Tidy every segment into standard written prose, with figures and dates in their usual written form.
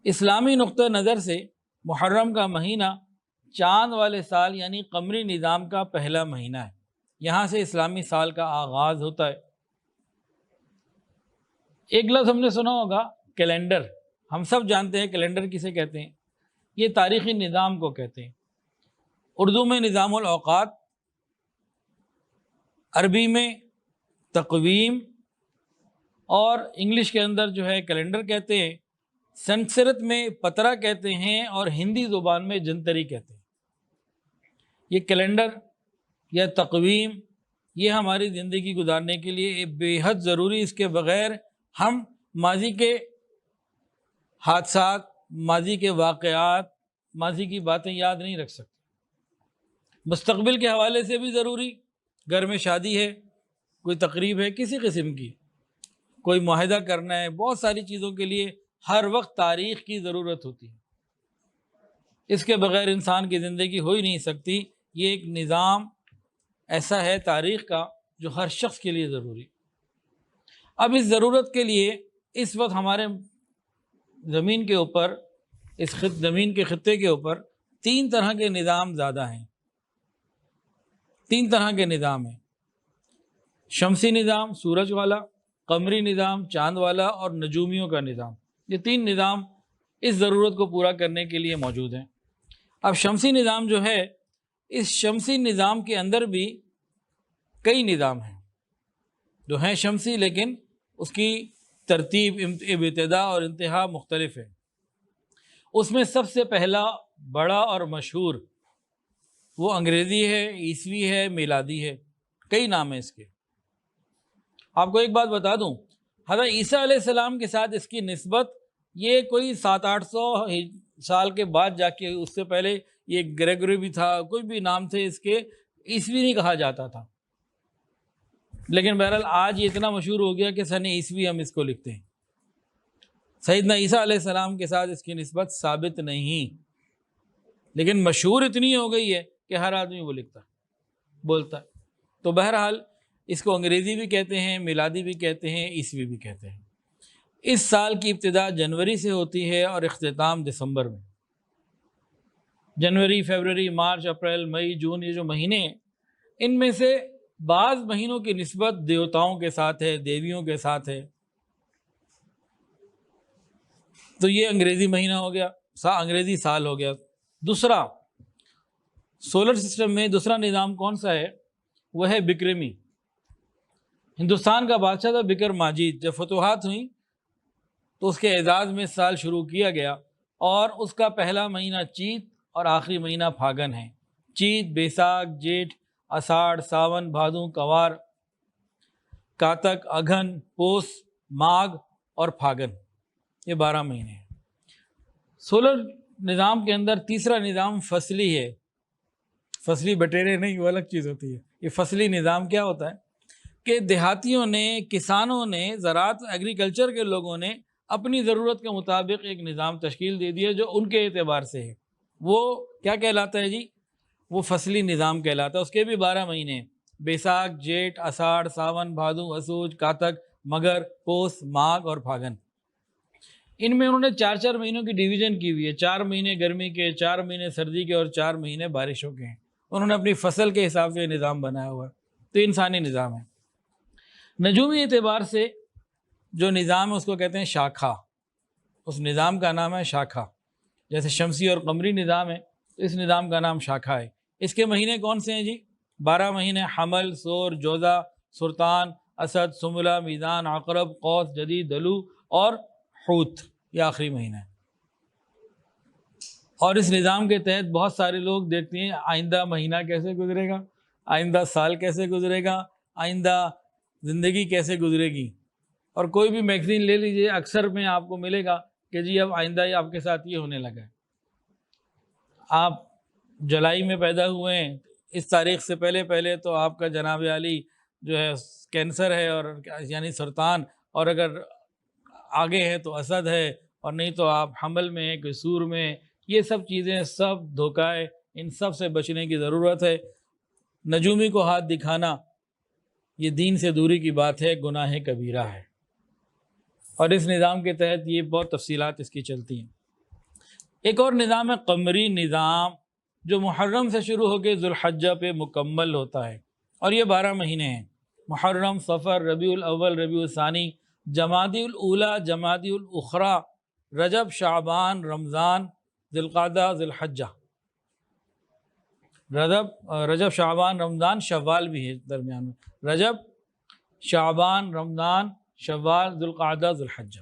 اسلامی نقطہ نظر سے محرم کا مہینہ چاند والے سال یعنی قمری نظام کا پہلا مہینہ ہے۔ یہاں سے اسلامی سال کا آغاز ہوتا ہے۔ ایک لفظ ہم نے سنا ہوگا کیلنڈر، ہم سب جانتے ہیں کیلنڈر کسے کہتے ہیں، یہ تاریخی نظام کو کہتے ہیں۔ اردو میں نظام الاوقات، عربی میں تقویم، اور انگلش کے اندر جو ہے کیلنڈر کہتے ہیں، سنسکرت میں پترا کہتے ہیں، اور ہندی زبان میں جنتری کہتے ہیں۔ یہ کیلنڈر یا تقویم یہ ہماری زندگی گزارنے کے لیے بے حد ضروری، اس کے بغیر ہم ماضی کے حادثات، ماضی کے واقعات، ماضی کی باتیں یاد نہیں رکھ سکتے۔ مستقبل کے حوالے سے بھی ضروری، گھر میں شادی ہے، کوئی تقریب ہے کسی قسم کی، کوئی معاہدہ کرنا ہے، بہت ساری چیزوں کے لیے ہر وقت تاریخ کی ضرورت ہوتی ہے۔ اس کے بغیر انسان کی زندگی ہو ہی نہیں سکتی۔ یہ ایک نظام ایسا ہے تاریخ کا جو ہر شخص کے لیے ضروری۔ اب اس ضرورت کے لیے اس وقت ہمارے زمین کے اوپر، اس زمین کے خطے کے اوپر 3 طرح کے نظام زیادہ ہیں۔ 3 طرح کے نظام ہیں: شمسی نظام سورج والا، قمری نظام چاند والا، اور نجومیوں کا نظام۔ یہ 3 نظام اس ضرورت کو پورا کرنے کے لیے موجود ہیں۔ اب شمسی نظام جو ہے، اس شمسی نظام کے اندر بھی کئی نظام ہیں جو ہیں شمسی، لیکن اس کی ترتیب، ابتدا اور انتہا مختلف ہے۔ اس میں سب سے پہلا بڑا اور مشہور وہ انگریزی ہے، عیسوی ہے، میلادی ہے، کئی نام ہیں اس کے۔ آپ کو ایک بات بتا دوں، حضرت عیسیٰ علیہ السلام کے ساتھ اس کی نسبت یہ کوئی 700-800 سال کے بعد جا کے، اس سے پہلے یہ گریگوری بھی تھا، کوئی بھی نام تھے اس کے، عیسوی نہیں کہا جاتا تھا۔ لیکن بہرحال آج یہ اتنا مشہور ہو گیا کہ سن عیسوی ہم اس کو لکھتے ہیں۔ سیدنا عیسیٰ علیہ السلام کے ساتھ اس کی نسبت ثابت نہیں، لیکن مشہور اتنی ہو گئی ہے کہ ہر آدمی وہ لکھتا ہے، بولتا ہے۔ تو بہرحال اس کو انگریزی بھی کہتے ہیں، میلادی بھی کہتے ہیں، عیسوی بھی کہتے ہیں۔ اس سال کی ابتدا جنوری سے ہوتی ہے اور اختتام دسمبر میں۔ جنوری، فروری، مارچ، اپریل، مئی، جون، یہ جو مہینے ہیں، ان میں سے بعض مہینوں کی نسبت دیوتاؤں کے ساتھ ہے، دیویوں کے ساتھ ہے۔ تو یہ انگریزی مہینہ ہو گیا، انگریزی سال ہو گیا۔ دوسرا سولر سسٹم میں دوسرا نظام کون سا ہے؟ وہ ہے بکرمی۔ ہندوستان کا بادشاہ تھا بکر ماجد۔ جب فتوحات ہوئیں تو اس کے اعزاز میں سال شروع کیا گیا، اور اس کا پہلا مہینہ چیت اور آخری مہینہ پھاگن ہے۔ چیت، بیساکھ، جیٹھ، اساڑھ، ساون، بھادوں، کوار، کاتک، اگھن، پوس، ماگھ اور پھاگن، یہ 12 مہینے ہیں۔ سولر نظام کے اندر تیسرا نظام فصلی ہے۔ فصلی بٹیرے نہیں، وہ الگ چیز ہوتی ہے۔ یہ فصلی نظام کیا ہوتا ہے کہ دیہاتیوں نے، کسانوں نے، زراعت ایگریکلچر کے لوگوں نے اپنی ضرورت کے مطابق ایک نظام تشکیل دے دیا جو ان کے اعتبار سے ہے۔ وہ کیا کہلاتا ہے جی؟ وہ فصلی نظام کہلاتا ہے۔ اس کے بھی 12 مہینے ہیں: بیساکھ، جیٹھ، اساڑھ، ساون، بھادوں، اسوج، کاتک، مگر، پوس، ماگھ اور پھاگن۔ ان میں انہوں نے 4 مہینوں کی ڈویژن کی ہوئی ہے۔ 4 مہینے گرمی کے، 4 مہینے سردی کے، اور 4 مہینے بارشوں کے ہیں۔ انہوں نے اپنی فصل کے حساب سے نظام بنایا ہوا ہے۔ تو انسانی نظام ہے۔ نجومی اعتبار سے جو نظام ہے اس کو کہتے ہیں شاخا۔ اس نظام کا نام ہے شاخا۔ جیسے شمسی اور قمری نظام ہے، تو اس نظام کا نام شاخا ہے۔ اس کے مہینے کون سے ہیں جی؟ 12 مہینے: حمل، سور، جوزہ، سرطان، اسد، سنبلہ، میزان، عقرب، قوس، جدی، دلو اور حوت، یہ آخری مہینہ ہے۔ اور اس نظام کے تحت بہت سارے لوگ دیکھتے ہیں آئندہ مہینہ کیسے گزرے گا، آئندہ سال کیسے گزرے گا، آئندہ زندگی کیسے گزرے گی۔ اور کوئی بھی میگزین لے لیجئے، اکثر میں آپ کو ملے گا کہ جی اب آئندہ آپ کے ساتھ یہ ہونے لگا ہے۔ آپ جولائی میں پیدا ہوئے ہیں، اس تاریخ سے پہلے تو آپ کا جناب عالی جو ہے کینسر ہے، اور یعنی سرطان، اور اگر آگے ہے تو اسد ہے، اور نہیں تو آپ حمل میں ہیں، کوئی سور میں۔ یہ سب چیزیں سب دھوکہ ہے، ان سب سے بچنے کی ضرورت ہے۔ نجومی کو ہاتھ دکھانا یہ دین سے دوری کی بات ہے، گناہ کبیرہ ہے۔ اور اس نظام کے تحت یہ بہت تفصیلات اس کی چلتی ہیں۔ ایک اور نظام ہے قمری نظام، جو محرم سے شروع ہو کے ذوالحجہ پہ مکمل ہوتا ہے، اور یہ 12 مہینے ہیں: محرم، صفر، ربیع الاول، ربیع الثانی، جمادی الاولیٰ، جمادی الاخری، رجب، شعبان، رمضان، ذی القعدہ، ذی الحجہ۔ رجب، شعبان، رمضان، شوال بھی ہے درمیان میں، رجب، شعبان، رمضان، شوال، ذی القعدہ، ذی الحجہ،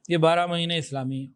یہ 12 مہینے اسلامی ہیں۔